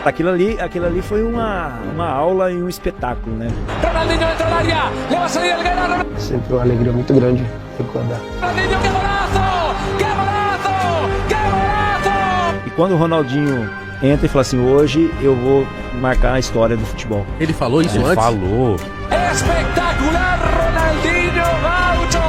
Aquilo ali foi uma aula e um espetáculo, né? Ronaldinho dentro da área, leva a sair alguém. Sempre uma alegria muito grande recordar. Ronaldinho, que golaço! Que golaço! Que golaço! E quando o Ronaldinho entra e fala assim, hoje eu vou marcar a história do futebol. Ele falou isso antes? Ele falou. Espetacular, Ronaldinho Gaúcho!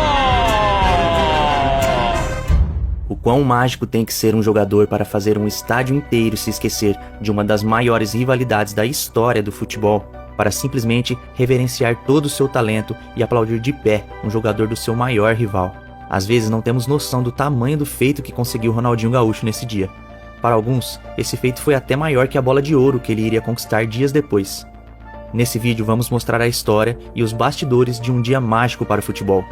O quão mágico tem que ser um jogador para fazer um estádio inteiro se esquecer de uma das maiores rivalidades da história do futebol, para simplesmente reverenciar todo o seu talento e aplaudir de pé um jogador do seu maior rival. Às vezes não temos noção do tamanho do feito que conseguiu Ronaldinho Gaúcho nesse dia. Para alguns, esse feito foi até maior que a bola de ouro que ele iria conquistar dias depois. Nesse vídeo vamos mostrar a história e os bastidores de um dia mágico para o futebol.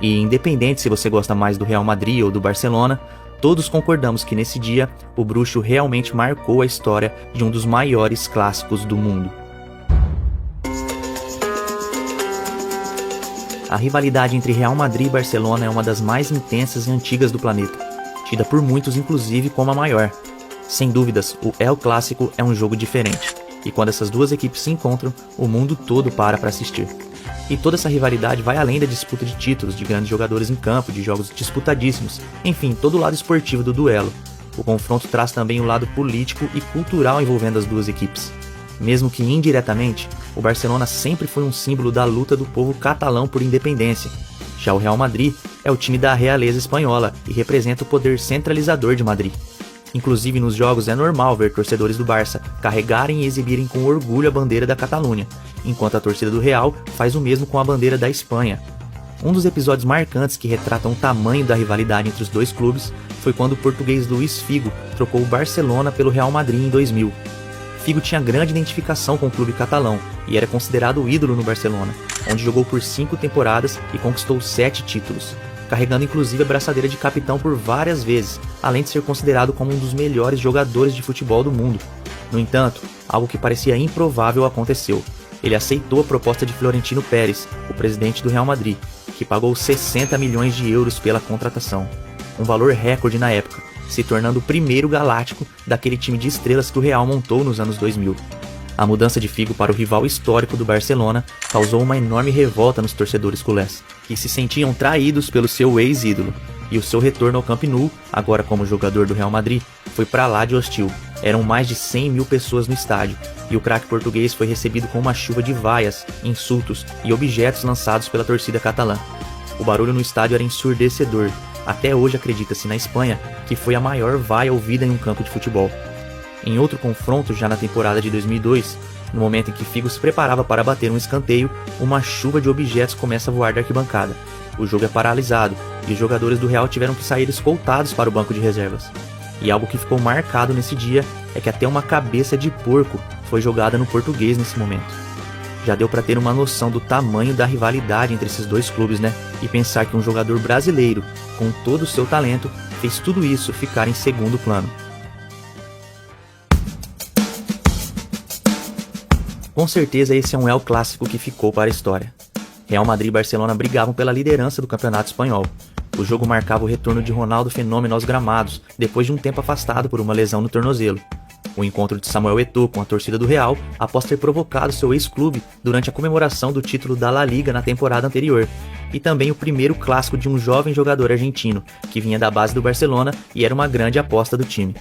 E independente se você gosta mais do Real Madrid ou do Barcelona, todos concordamos que nesse dia o bruxo realmente marcou a história de um dos maiores clássicos do mundo. A rivalidade entre Real Madrid e Barcelona é uma das mais intensas e antigas do planeta, tida por muitos inclusive como a maior. Sem dúvidas, o El Clássico é um jogo diferente, e quando essas duas equipes se encontram, o mundo todo para assistir. E toda essa rivalidade vai além da disputa de títulos, de grandes jogadores em campo, de jogos disputadíssimos, enfim, todo o lado esportivo do duelo. O confronto traz também o lado político e cultural envolvendo as duas equipes. Mesmo que indiretamente, o Barcelona sempre foi um símbolo da luta do povo catalão por independência. Já o Real Madrid é o time da realeza espanhola e representa o poder centralizador de Madrid. Inclusive nos jogos é normal ver torcedores do Barça carregarem e exibirem com orgulho a bandeira da Catalunha, enquanto a torcida do Real faz o mesmo com a bandeira da Espanha. Um dos episódios marcantes que retratam o tamanho da rivalidade entre os dois clubes foi quando o português Luís Figo trocou o Barcelona pelo Real Madrid em 2000. Figo tinha grande identificação com o clube catalão e era considerado o ídolo no Barcelona, onde jogou por 5 temporadas e conquistou 7 títulos, carregando inclusive a braçadeira de capitão por várias vezes, além de ser considerado como um dos melhores jogadores de futebol do mundo. No entanto, algo que parecia improvável aconteceu. Ele aceitou a proposta de Florentino Pérez, o presidente do Real Madrid, que pagou 60 milhões de euros pela contratação, um valor recorde na época, se tornando o primeiro galáctico daquele time de estrelas que o Real montou nos anos 2000. A mudança de Figo para o rival histórico do Barcelona causou uma enorme revolta nos torcedores culés, que se sentiam traídos pelo seu ex-ídolo, e o seu retorno ao Camp Nou, agora como jogador do Real Madrid, foi pra lá de hostil. Eram mais de 100 mil pessoas no estádio, e o craque português foi recebido com uma chuva de vaias, insultos e objetos lançados pela torcida catalã. O barulho no estádio era ensurdecedor. Até hoje acredita-se na Espanha que foi a maior vaia ouvida em um campo de futebol. Em outro confronto, já na temporada de 2002, no momento em que Figo se preparava para bater um escanteio, uma chuva de objetos começa a voar da arquibancada. O jogo é paralisado e os jogadores do Real tiveram que sair escoltados para o banco de reservas. E algo que ficou marcado nesse dia é que até uma cabeça de porco foi jogada no português nesse momento. Já deu para ter uma noção do tamanho da rivalidade entre esses dois clubes, né? E pensar que um jogador brasileiro, com todo o seu talento, fez tudo isso ficar em segundo plano. Com certeza esse é um El Clássico que ficou para a história. Real Madrid e Barcelona brigavam pela liderança do campeonato espanhol. O jogo marcava o retorno de Ronaldo Fenômeno aos gramados, depois de um tempo afastado por uma lesão no tornozelo. O encontro de Samuel Eto'o com a torcida do Real após ter provocado seu ex-clube durante a comemoração do título da La Liga na temporada anterior. E também o primeiro clássico de um jovem jogador argentino, que vinha da base do Barcelona e era uma grande aposta do time.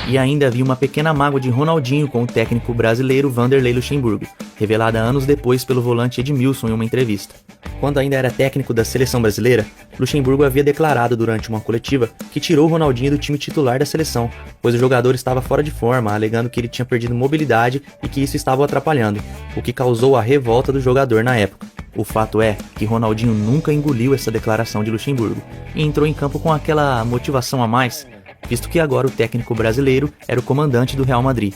E ainda havia uma pequena mágoa de Ronaldinho com o técnico brasileiro Vanderlei Luxemburgo, revelada anos depois pelo volante Edmilson em uma entrevista. Quando ainda era técnico da seleção brasileira, Luxemburgo havia declarado durante uma coletiva que tirou Ronaldinho do time titular da seleção, pois o jogador estava fora de forma, alegando que ele tinha perdido mobilidade e que isso estava o atrapalhando, o que causou a revolta do jogador na época. O fato é que Ronaldinho nunca engoliu essa declaração de Luxemburgo e entrou em campo com aquela motivação a mais, visto que agora o técnico brasileiro era o comandante do Real Madrid.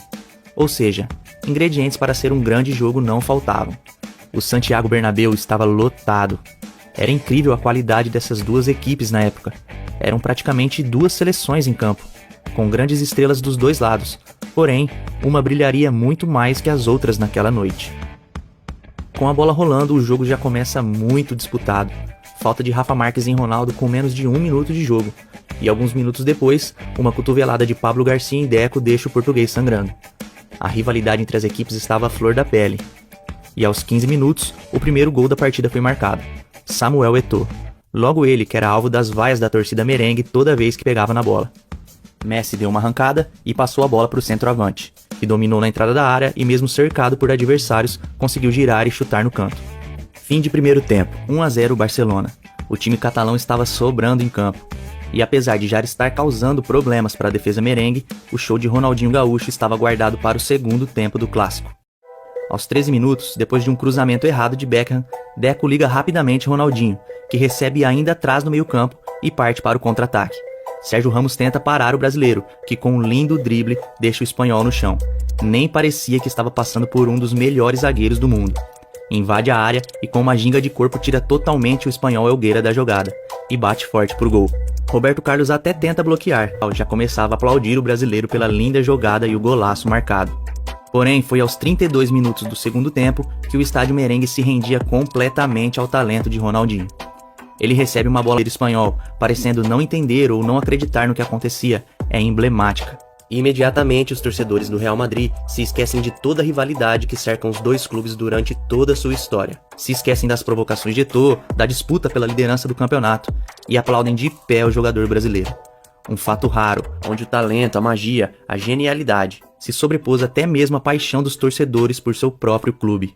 Ou seja, ingredientes para ser um grande jogo não faltavam. O Santiago Bernabéu estava lotado. Era incrível a qualidade dessas duas equipes na época. Eram praticamente duas seleções em campo, com grandes estrelas dos dois lados, porém, uma brilharia muito mais que as outras naquela noite. Com a bola rolando, o jogo já começa muito disputado. Falta de Rafa Marques em Ronaldo com menos de 1 minuto de jogo. E alguns minutos depois, uma cotovelada de Pablo Garcia em Deco deixa o português sangrando. A rivalidade entre as equipes estava à flor da pele. E aos 15 minutos, o primeiro gol da partida foi marcado. Samuel Eto'o. Logo ele, que era alvo das vaias da torcida merengue toda vez que pegava na bola. Messi deu uma arrancada e passou a bola para o centroavante, que dominou na entrada da área e mesmo cercado por adversários, conseguiu girar e chutar no canto. Fim de primeiro tempo, 1-0 Barcelona. O time catalão estava sobrando em campo. E apesar de já estar causando problemas para a defesa merengue, o show de Ronaldinho Gaúcho estava guardado para o segundo tempo do clássico. Aos 13 minutos, depois de um cruzamento errado de Beckham, Deco liga rapidamente Ronaldinho, que recebe ainda atrás no meio-campo e parte para o contra-ataque. Sérgio Ramos tenta parar o brasileiro, que com um lindo drible deixa o espanhol no chão. Nem parecia que estava passando por um dos melhores zagueiros do mundo. Invade a área e com uma ginga de corpo tira totalmente o espanhol Helguera da jogada e bate forte pro gol. Roberto Carlos até tenta bloquear, já começava a aplaudir o brasileiro pela linda jogada e o golaço marcado. Porém, foi aos 32 minutos do segundo tempo que o estádio merengue se rendia completamente ao talento de Ronaldinho. Ele recebe uma bola do espanhol, parecendo não entender ou não acreditar no que acontecia, é emblemática. Imediatamente os torcedores do Real Madrid se esquecem de toda a rivalidade que cercam os dois clubes durante toda a sua história. Se esquecem das provocações de Eto'o, da disputa pela liderança do campeonato e aplaudem de pé o jogador brasileiro. Um fato raro, onde o talento, a magia, a genialidade se sobrepôs até mesmo à paixão dos torcedores por seu próprio clube.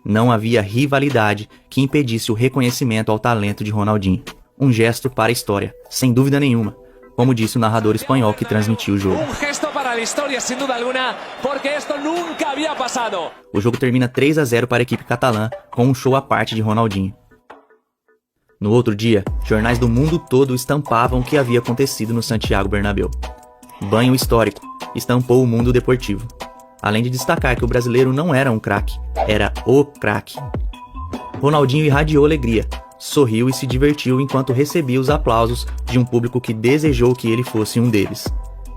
Não havia rivalidade que impedisse o reconhecimento ao talento de Ronaldinho. Um gesto para a história, sem dúvida nenhuma, como disse o narrador espanhol que transmitiu o jogo. Gesto para a história, sem dúvida alguma, porque isto nunca havia passado. O jogo termina 3-0 para a equipe catalã, com um show à parte de Ronaldinho. No outro dia, jornais do mundo todo estampavam o que havia acontecido no Santiago Bernabéu. Banho histórico, estampou o mundo deportivo. Além de destacar que o brasileiro não era um craque, era o craque. Ronaldinho irradiou alegria, sorriu e se divertiu enquanto recebia os aplausos de um público que desejou que ele fosse um deles.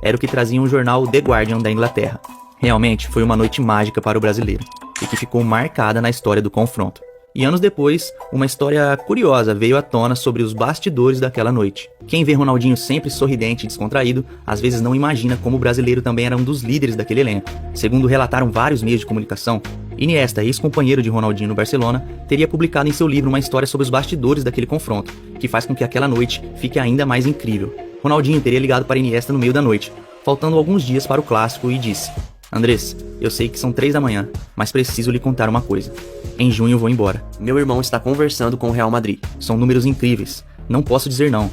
Era o que trazia um jornal The Guardian da Inglaterra. Realmente foi uma noite mágica para o brasileiro, e que ficou marcada na história do confronto. E anos depois, uma história curiosa veio à tona sobre os bastidores daquela noite. Quem vê Ronaldinho sempre sorridente e descontraído, às vezes não imagina como o brasileiro também era um dos líderes daquele elenco. Segundo relataram vários meios de comunicação, Iniesta, ex-companheiro de Ronaldinho no Barcelona, teria publicado em seu livro uma história sobre os bastidores daquele confronto, que faz com que aquela noite fique ainda mais incrível. Ronaldinho teria ligado para Iniesta no meio da noite, faltando alguns dias para o clássico, e disse: "Andrés, eu sei que são 3 da manhã, mas preciso lhe contar uma coisa. Em junho vou embora. Meu irmão está conversando com o Real Madrid. São números incríveis. Não posso dizer não.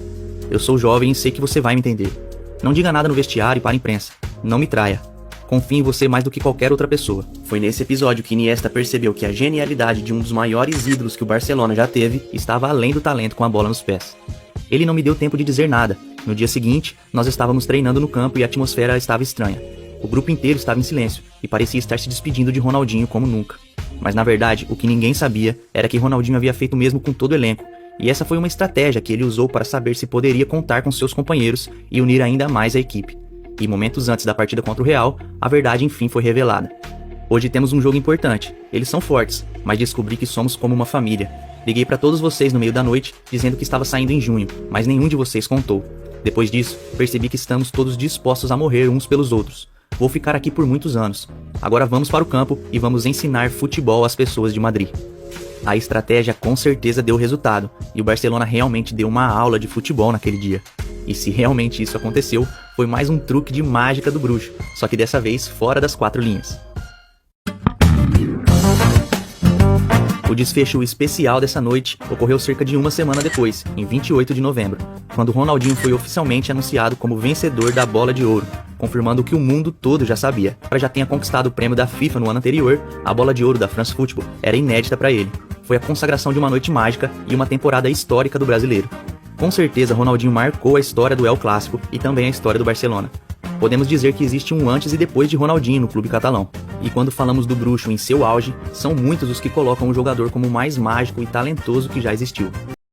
Eu sou jovem e sei que você vai me entender. Não diga nada no vestiário e para a imprensa. Não me traia. Confio em você mais do que qualquer outra pessoa." Foi nesse episódio que Iniesta percebeu que a genialidade de um dos maiores ídolos que o Barcelona já teve estava além do talento com a bola nos pés. Ele não me deu tempo de dizer nada. No dia seguinte, nós estávamos treinando no campo e a atmosfera estava estranha. O grupo inteiro estava em silêncio e parecia estar se despedindo de Ronaldinho como nunca. Mas na verdade, o que ninguém sabia era que Ronaldinho havia feito o mesmo com todo o elenco, e essa foi uma estratégia que ele usou para saber se poderia contar com seus companheiros e unir ainda mais a equipe. E momentos antes da partida contra o Real, a verdade enfim foi revelada. Hoje temos um jogo importante. Eles são fortes, mas descobri que somos como uma família. Liguei para todos vocês no meio da noite, dizendo que estava saindo em junho, mas nenhum de vocês contou. Depois disso, percebi que estamos todos dispostos a morrer uns pelos outros. Vou ficar aqui por muitos anos. Agora vamos para o campo e vamos ensinar futebol às pessoas de Madrid. A estratégia com certeza deu resultado, e o Barcelona realmente deu uma aula de futebol naquele dia. E se realmente isso aconteceu, foi mais um truque de mágica do bruxo, só que dessa vez fora das 4 linhas. O desfecho especial dessa noite ocorreu cerca de uma semana depois, em 28 de novembro, quando Ronaldinho foi oficialmente anunciado como vencedor da Bola de Ouro, confirmando o que o mundo todo já sabia. Embora já tenha conquistado o prêmio da FIFA no ano anterior, a Bola de Ouro da France Football era inédita para ele. Foi a consagração de uma noite mágica e uma temporada histórica do brasileiro. Com certeza, Ronaldinho marcou a história do El Clássico e também a história do Barcelona. Podemos dizer que existe um antes e depois de Ronaldinho no clube catalão. E quando falamos do bruxo em seu auge, são muitos os que colocam o jogador como o mais mágico e talentoso que já existiu.